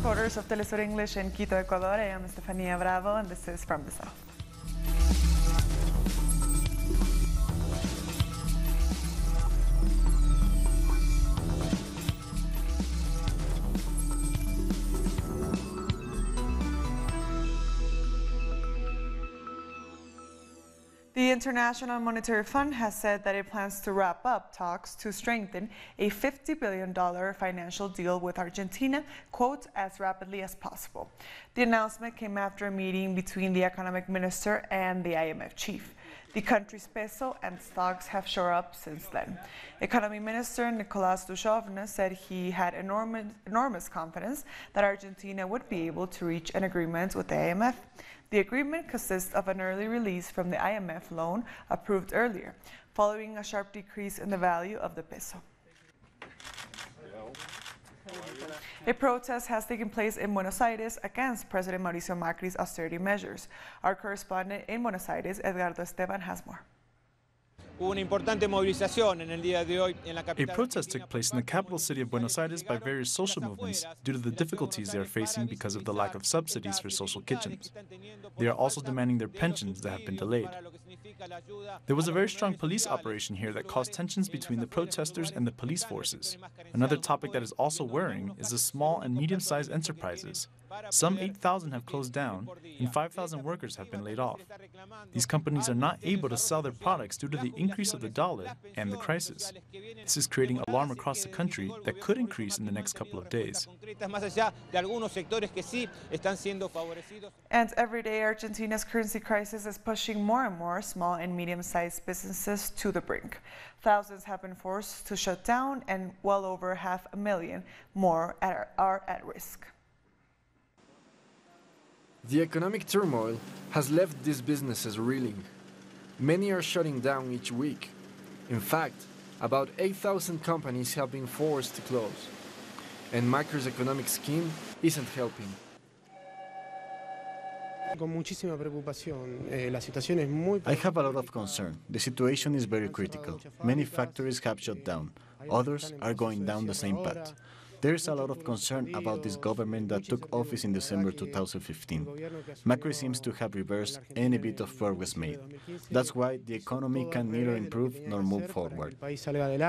headquarters of Telesur English in Quito, Ecuador. I am Estefania Bravo, and this is From the South. The International Monetary Fund has said that it plans to wrap up talks to strengthen a $50 billion financial deal with Argentina, quote, as rapidly as possible. The announcement came after a meeting between the economic minister and the IMF chief. The country's peso and stocks have shored up since then. Economy Minister Nicolás Dujovne said he had enormous confidence that Argentina would be able to reach an agreement with the IMF. The agreement consists of an early release from the IMF loan approved earlier, following a sharp decrease in the value of the peso. A protest has taken place in Buenos Aires against President Mauricio Macri's austerity measures. Our correspondent in Buenos Aires, Edgardo Esteban, has more. A protest took place in the capital city of Buenos Aires by various social movements due to the difficulties they are facing because of the lack of subsidies for social kitchens. They are also demanding their pensions that have been delayed. There was a very strong police operation here that caused tensions between the protesters and the police forces. Another topic that is also worrying is the small and medium-sized enterprises. Some 8,000 have closed down and 5,000 workers have been laid off. These companies are not able to sell their products due to the increase of the dollar and the crisis. This is creating alarm across the country that could increase in the next couple of days. And every day, Argentina's currency crisis is pushing more and more small and medium-sized businesses to the brink. Thousands have been forced to shut down, and well over 500,000 more are at risk. The economic turmoil has left these businesses reeling. Many are shutting down each week. In fact, about 8,000 companies have been forced to close. And Macri's economic scheme isn't helping. I have a lot of concern. The situation is very critical. Many factories have shut down. Others are going down the same path. There is a lot of concern about this government that took office in December 2015. Macri seems to have reversed any bit of progress made. That's why the economy can neither improve nor move forward. It's a domino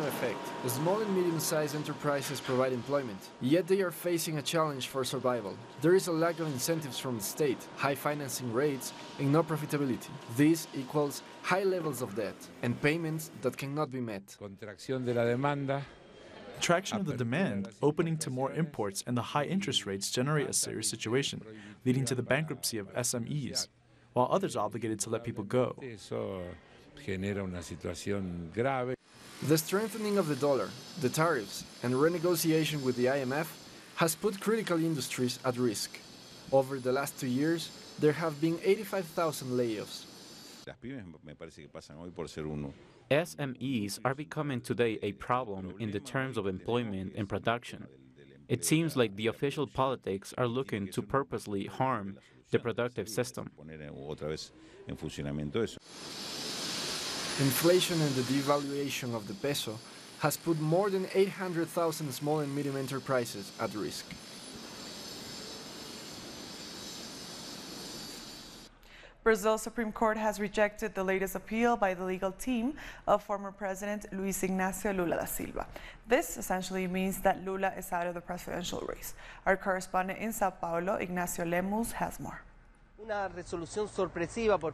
effect. The small and medium-sized enterprises provide employment, yet they are facing a challenge for survival. There is a lack of incentives from the state, high financing rates, and no profitability. This equals high levels of debt and payments that cannot be met. Contraction of the demand, opening to more imports, and the high interest rates generate a serious situation, leading to the bankruptcy of SMEs, while others are obligated to let people go. The strengthening of the dollar, the tariffs, and renegotiation with the IMF has put critical industries at risk. Over the last 2 years, there have been 85,000 layoffs. SMEs are becoming today a problem in the terms of employment and production. It seems like the official politics are looking to purposely harm the productive system. Inflation and the devaluation of the peso has put more than 800,000 small and medium enterprises at risk. Brazil's Supreme Court has rejected the latest appeal by the legal team of former President Luiz Inácio Lula da Silva. This essentially means that Lula is out of the presidential race. Our correspondent in Sao Paulo, Ignacio Lemus, has more.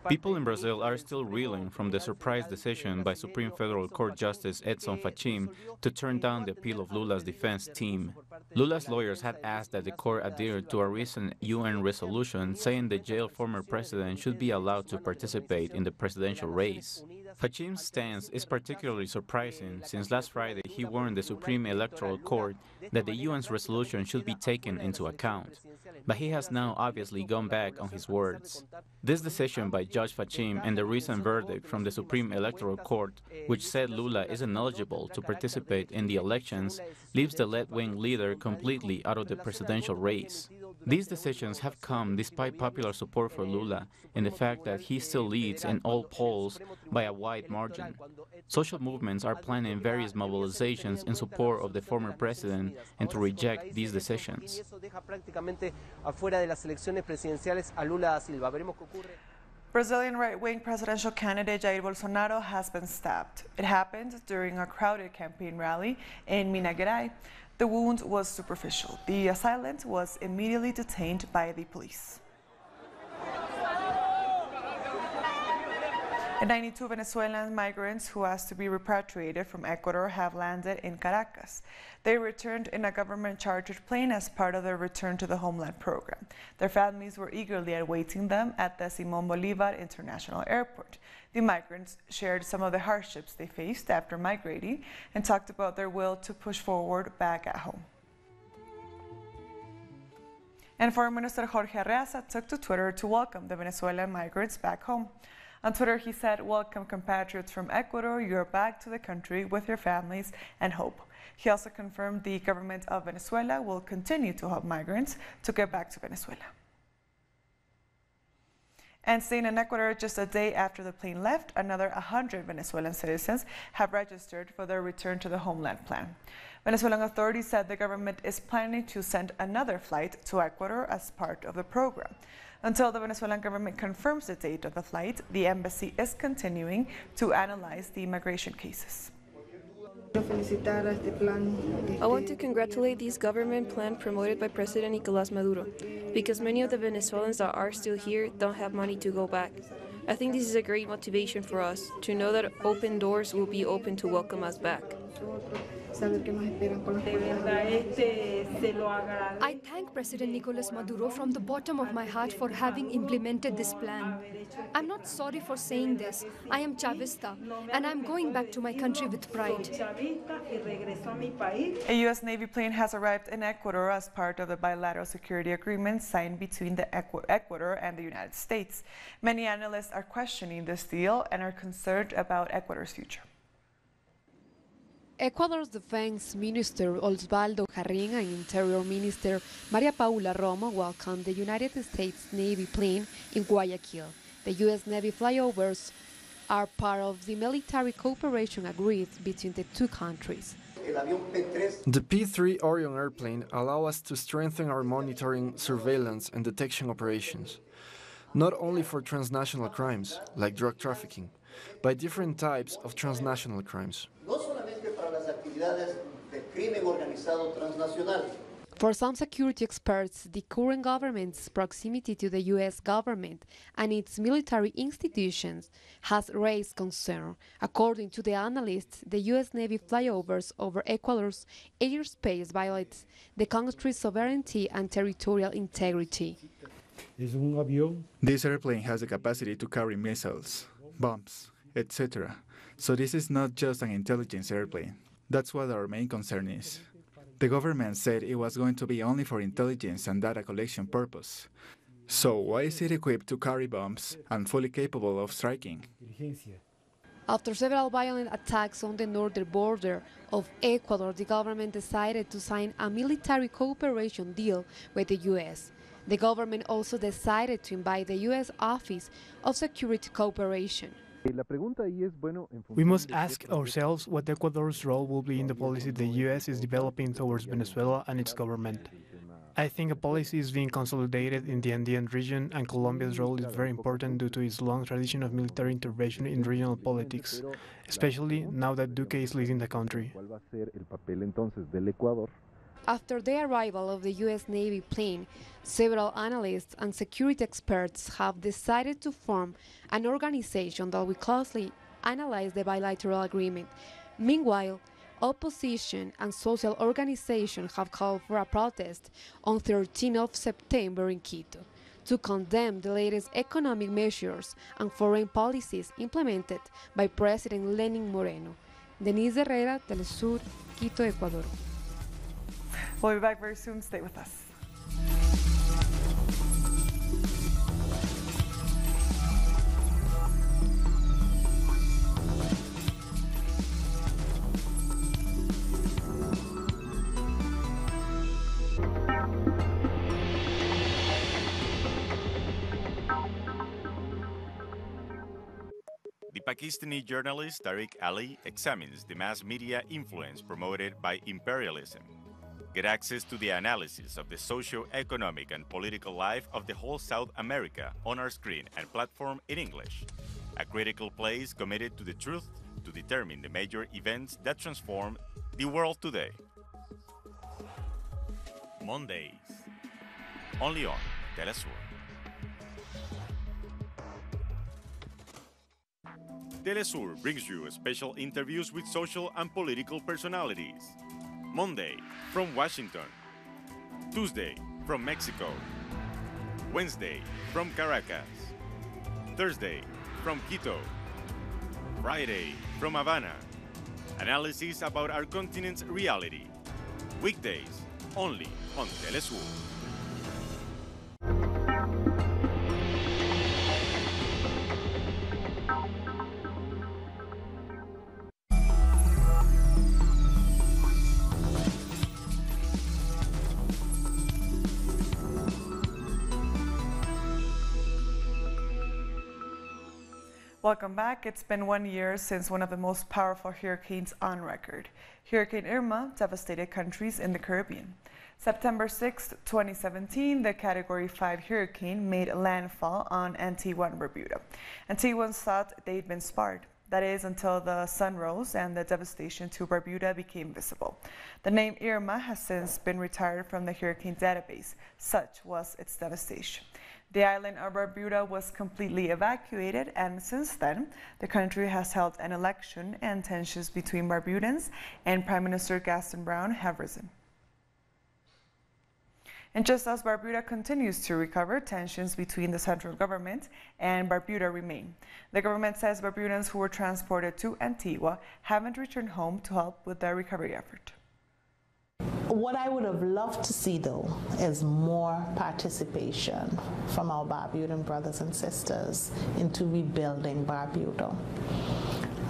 People in Brazil are still reeling from the surprise decision by Supreme Federal Court Justice Edson Fachin to turn down the appeal of Lula's defense team. Lula's lawyers had asked that the court adhere to a recent UN resolution saying the jailed former president should be allowed to participate in the presidential race. Fachin's stance is particularly surprising since last Friday he warned the Supreme Electoral Court that the UN's resolution should be taken into account. But he has now obviously gone back on his words. This decision by Judge Fachin and the recent verdict from the Supreme Electoral Court, which said Lula is ineligible to participate in the elections, leaves the left-wing leader completely out of the presidential race. These decisions have come despite popular support for Lula and the fact that he still leads in all polls by a wide margin. Social movements are planning various mobilizations in support of the former president and to reject these decisions. Brazilian right-wing presidential candidate Jair Bolsonaro has been stabbed. It happened during a crowded campaign rally in Minas Gerais. The wound was superficial. The assailant was immediately detained by the police. And 92 Venezuelan migrants who asked to be repatriated from Ecuador have landed in Caracas. They returned in a government-chartered plane as part of their Return to the Homeland program. Their families were eagerly awaiting them at the Simón Bolívar International Airport. The migrants shared some of the hardships they faced after migrating and talked about their will to push forward back at home. And Foreign Minister Jorge Arreaza took to Twitter to welcome the Venezuelan migrants back home. On Twitter, he said, "Welcome, compatriots from Ecuador. You're back to the country with your families and hope." He also confirmed the government of Venezuela will continue to help migrants to get back to Venezuela. And staying in Ecuador just a day after the plane left, another 100 Venezuelan citizens have registered for their Return to the Homeland plan. Venezuelan authorities said the government is planning to send another flight to Ecuador as part of the program. Until the Venezuelan government confirms the date of the flight, the embassy is continuing to analyze the immigration cases. I want to congratulate this government plan promoted by President Nicolás Maduro, because many of the Venezuelans that are still here don't have money to go back. I think this is a great motivation for us to know that open doors will be open to welcome us back. I thank President Nicolás Maduro from the bottom of my heart for having implemented this plan. I'm not sorry for saying this. I am Chavista, and I'm going back to my country with pride. A U.S. Navy plane has arrived in Ecuador as part of the bilateral security agreement signed between the Ecuador and the United States. Many analysts are questioning this deal and are concerned about Ecuador's future. Ecuador's Defense Minister Osvaldo Carriga and Interior Minister Maria Paula Romo welcomed the United States Navy plane in Guayaquil. The U.S. Navy flyovers are part of the military cooperation agreed between the two countries. The P-3 Orion airplane allows us to strengthen our monitoring, surveillance and detection operations, not only for transnational crimes, like drug trafficking, but different types of transnational crimes. For some security experts, the current government's proximity to the U.S. government and its military institutions has raised concern. According to the analysts, the U.S. Navy flyovers over Ecuador's airspace violates the country's sovereignty and territorial integrity. This airplane has the capacity to carry missiles, bombs, etc. So this is not just an intelligence airplane. That's what our main concern is. The government said it was going to be only for intelligence and data collection purpose. So why is it equipped to carry bombs and fully capable of striking? After several violent attacks on the northern border of Ecuador, the government decided to sign a military cooperation deal with the U.S. The government also decided to invite the U.S. Office of Security Cooperation. We must ask ourselves what Ecuador's role will be in the policy the U.S. is developing towards Venezuela and its government. I think a policy is being consolidated in the Andean region, and Colombia's role is very important due to its long tradition of military intervention in regional politics, especially now that Duque is leading the country. After the arrival of the U.S. Navy plane, several analysts and security experts have decided to form an organization that will closely analyze the bilateral agreement. Meanwhile, opposition and social organizations have called for a protest on 13th of September in Quito to condemn the latest economic measures and foreign policies implemented by President Lenin Moreno. Denise Herrera, Telesur, Quito, Ecuador. We'll be back very soon. Stay with us. Pakistani journalist Tariq Ali examines the mass media influence promoted by imperialism. Get access to the analysis of the socio-economic and political life of the whole South America on our screen and platform in English. A critical place committed to the truth to determine the major events that transform the world today. Mondays, only on Telesur. Telesur brings you special interviews with social and political personalities. Monday, from Washington. Tuesday, from Mexico. Wednesday, from Caracas. Thursday, from Quito. Friday, from Havana. Analysis about our continent's reality. Weekdays, only on Telesur. Welcome back. It's been 1 year since one of the most powerful hurricanes on record. Hurricane Irma devastated countries in the Caribbean. September 6, 2017, the Category 5 hurricane made landfall on Antigua and Barbuda. Antiguans thought they'd been spared. That is, until the sun rose and the devastation to Barbuda became visible. The name Irma has since been retired from the hurricane database. Such was its devastation. The island of Barbuda was completely evacuated, and since then, the country has held an election, and tensions between Barbudans and Prime Minister Gaston Brown have risen. And just as Barbuda continues to recover, tensions between the central government and Barbuda remain. The government says Barbudans who were transported to Antigua haven't returned home to help with the recovery effort. What I would have loved to see, though, is more participation from our Barbudan brothers and sisters into rebuilding Barbuda.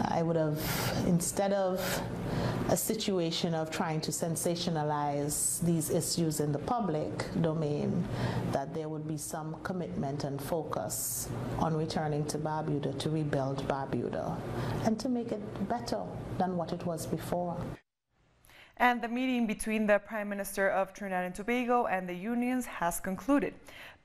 I would have, instead of a situation of trying to sensationalize these issues in the public domain, that there would be some commitment and focus on returning to Barbuda to rebuild Barbuda and to make it better than what it was before. And the meeting between the Prime Minister of Trinidad and Tobago and the unions has concluded,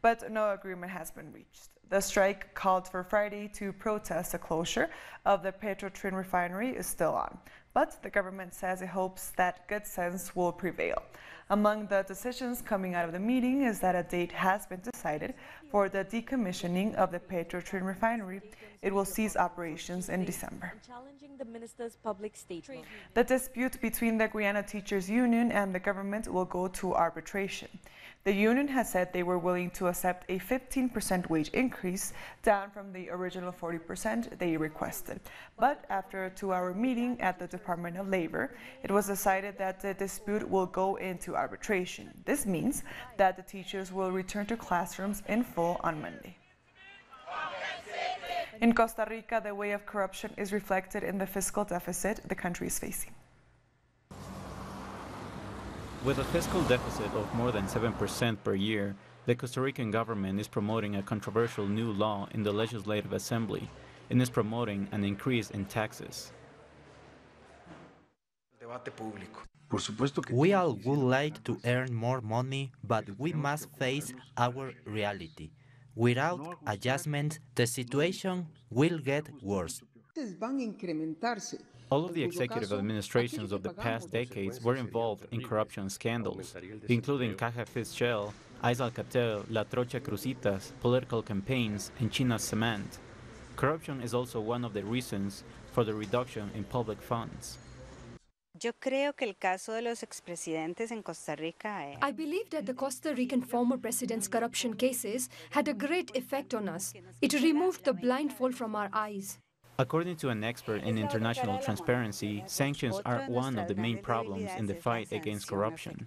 but no agreement has been reached. The strike called for Friday to protest the closure of the Petro-Trin refinery is still on, but the government says it hopes that good sense will prevail. Among the decisions coming out of the meeting is that a date has been decided for the decommissioning of the Petro-Trin refinery. It will cease operations in December. Challenging the minister's public statement. The dispute between the Guyana Teachers Union and the government will go to arbitration. The union has said they were willing to accept a 15% wage increase, down from the original 40% they requested. But after a 2-hour meeting at the Department of Labor, it was decided that the dispute will go into arbitration. This means that the teachers will return to classrooms in full on Monday. In Costa Rica, the way of corruption is reflected in the fiscal deficit the country is facing. With a fiscal deficit of more than 7% per year, the Costa Rican government is promoting a controversial new law in the Legislative Assembly and is promoting an increase in taxes. We all would like to earn more money, but we must face our reality. Without adjustment, the situation will get worse. All of the executive administrations of the past decades were involved in corruption scandals, including Caja FtS, Ice Alcatel, La Trocha Cruzitas, political campaigns, and China's cement. Corruption is also one of the reasons for the reduction in public funds. I believe that the Costa Rican former president's corruption cases had a great effect on us. It removed the blindfold from our eyes. According to an expert in international transparency, sanctions are one of the main problems in the fight against corruption.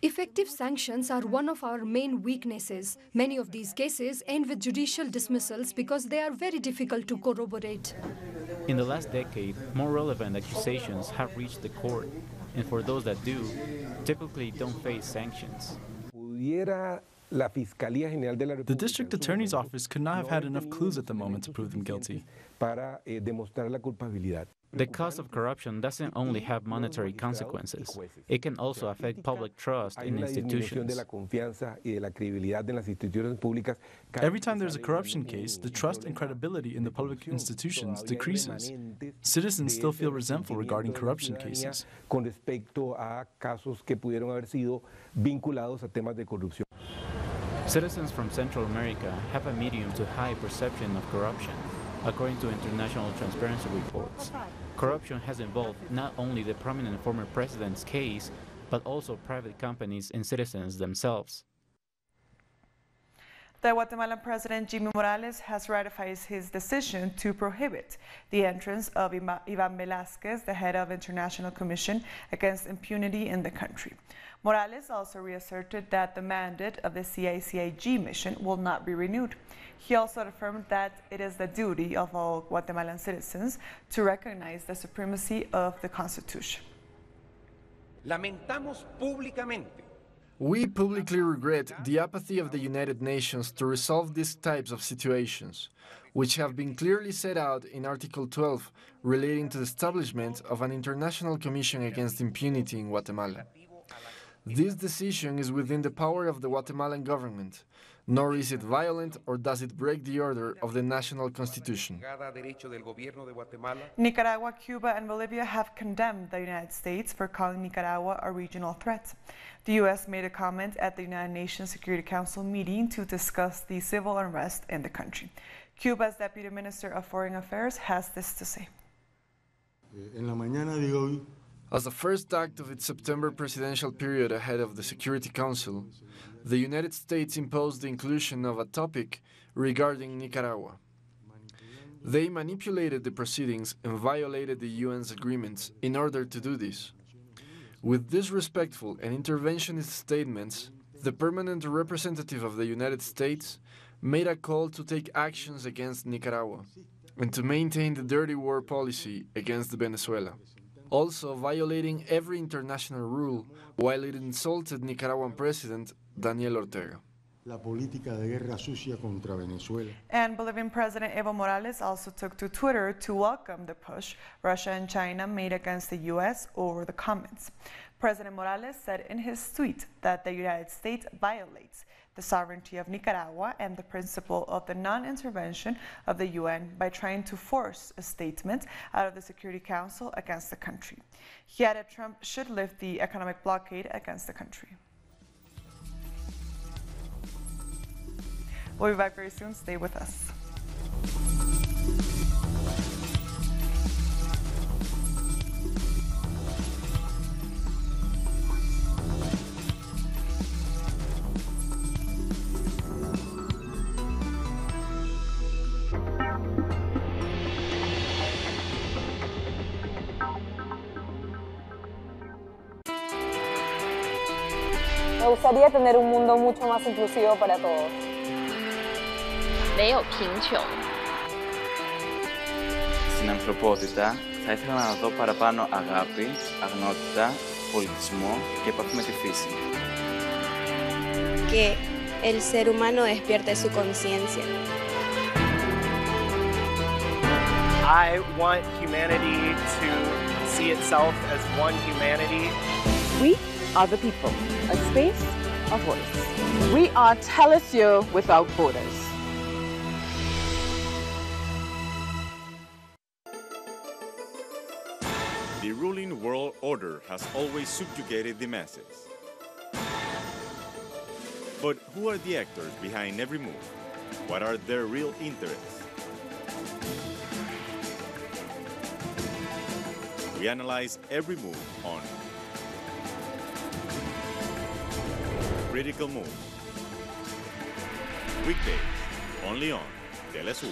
Effective sanctions are one of our main weaknesses. Many of these cases end with judicial dismissals because they are very difficult to corroborate. In the last decade, more relevant accusations have reached the court, and for those that do, typically don't face sanctions. The district attorney's office could not have had enough clues at the moment to prove them guilty. The cost of corruption doesn't only have monetary consequences, it can also affect public trust in institutions. Every time there's a corruption case, the trust and credibility in the public institutions decreases. Citizens still feel resentful regarding corruption cases. Citizens from Central America have a medium to high perception of corruption, according to international transparency reports. Corruption has involved not only the prominent former president's case, but also private companies and citizens themselves. The Guatemalan President Jimmy Morales has ratified his decision to prohibit the entrance of Iván Velázquez, the head of International Commission Against Impunity in the country. Morales also reasserted that the mandate of the CICIG mission will not be renewed. He also affirmed that it is the duty of all Guatemalan citizens to recognize the supremacy of the Constitution. Lamentamos públicamente. We publicly regret the apathy of the United Nations to resolve these types of situations, which have been clearly set out in Article 12 relating to the establishment of an international commission against impunity in Guatemala. This decision is within the power of the Guatemalan government, nor is it violent or does it break the order of the national constitution. Nicaragua, Cuba, and Bolivia have condemned the United States for calling Nicaragua a regional threat. The U.S. made a comment at the United Nations Security Council meeting to discuss the civil unrest in the country. Cuba's Deputy Minister of Foreign Affairs has this to say. As the first act of its September presidential period ahead of the Security Council, the United States imposed the inclusion of a topic regarding Nicaragua. They manipulated the proceedings and violated the UN's agreements in order to do this. With disrespectful and interventionist statements, the permanent representative of the United States made a call to take actions against Nicaragua and to maintain the dirty war policy against Venezuela, also violating every international rule while it insulted Nicaraguan President Daniel Ortega. And Bolivian President Evo Morales also took to Twitter to welcome the push Russia and China made against the U.S. over the comments. President Morales said in his tweet that the United States violates the sovereignty of Nicaragua and the principle of the non-intervention of the UN by trying to force a statement out of the Security Council against the country. He added Trump should lift the economic blockade against the country. We'll be back very soon. Stay with us. Me gustaría tener un mundo mucho más inclusivo para todos. 没有贫穷. Στην ανθρωπότητα θα ήθελα να δω παραπάνω αγάπη, αγνότητα, πολιτισμό και επαφή με τη φύση. Que el ser humano despierte su conciencia. I want humanity to see itself as one humanity. We are the people, a space, a voice. We are Telesur without borders. The ruling world order has always subjugated the masses. But who are the actors behind every move? What are their real interests? We analyze every move on Critical Move. Weekdays, only on Telesur.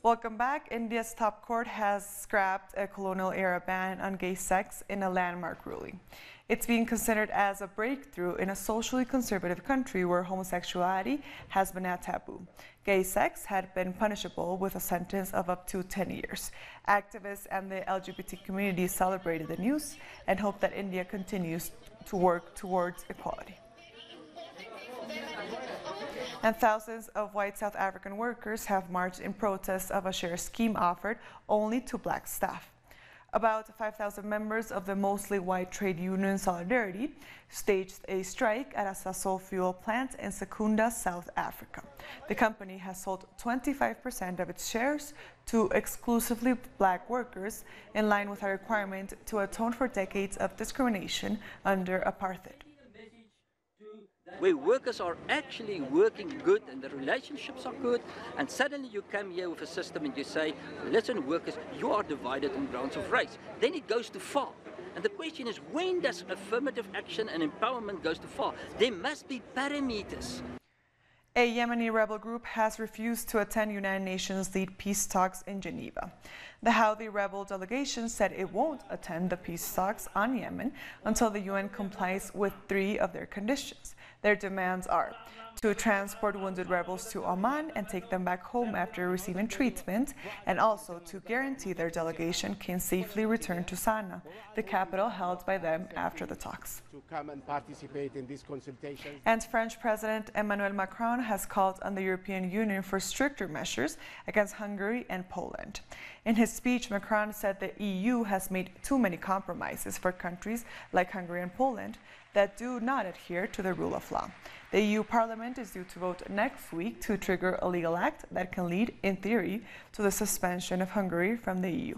Welcome back. India's top court has scrapped a colonial-era ban on gay sex in a landmark ruling. It's being considered as a breakthrough in a socially conservative country where homosexuality has been a taboo. Gay sex had been punishable with a sentence of up to 10 years. Activists and the LGBT community celebrated the news and hope that India continues to work towards equality. And thousands of white South African workers have marched in protest of a share scheme offered only to black staff. About 5,000 members of the mostly white trade union Solidarity staged a strike at a Sasol fuel plant in Secunda, South Africa. The company has sold 25% of its shares to exclusively black workers, in line with a requirement to atone for decades of discrimination under apartheid. Where workers are actually working good and the relationships are good, and suddenly you come here with a system and you say, listen workers, you are divided on grounds of race. Then it goes too far. And the question is, when does affirmative action and empowerment goes too far? There must be parameters. A Yemeni rebel group has refused to attend United Nations-led peace talks in Geneva. The Houthi rebel delegation said it won't attend the peace talks on Yemen until the UN complies with 3 of their conditions. Their demands are to transport wounded rebels to Oman and take them back home after receiving treatment, and also to guarantee their delegation can safely return to Sana'a, the capital held by them after the talks. To come and participate in these consultations. And French President Emmanuel Macron has called on the European Union for stricter measures against Hungary and Poland. In his speech, Macron said the EU has made too many compromises for countries like Hungary and Poland that do not adhere to the rule of law. The EU Parliament is due to vote next week to trigger a legal act that can lead, in theory, to the suspension of Hungary from the EU.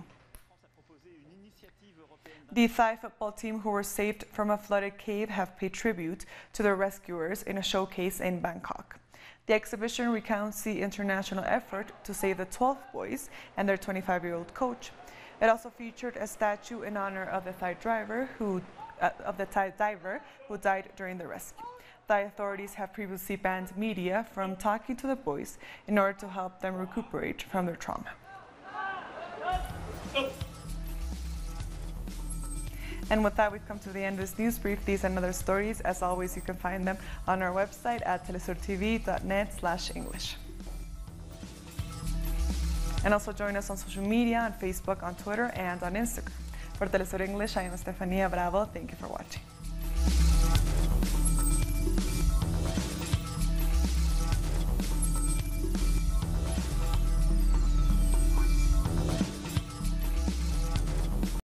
The Thai football team who were saved from a flooded cave have paid tribute to their rescuers in a showcase in Bangkok. The exhibition recounts the international effort to save the 12 boys and their 25-year-old coach. It also featured a statue in honor of the Thai diver who died during the rescue. Thai authorities have previously banned media from talking to the boys in order to help them recuperate from their trauma. And with that, we've come to the end of this news brief. These and other stories, as always, you can find them on our website at telesurtv.net/English. And also join us on social media, on Facebook, on Twitter, and on Instagram. For Telesur English, I am Estefania Bravo. Thank you for watching.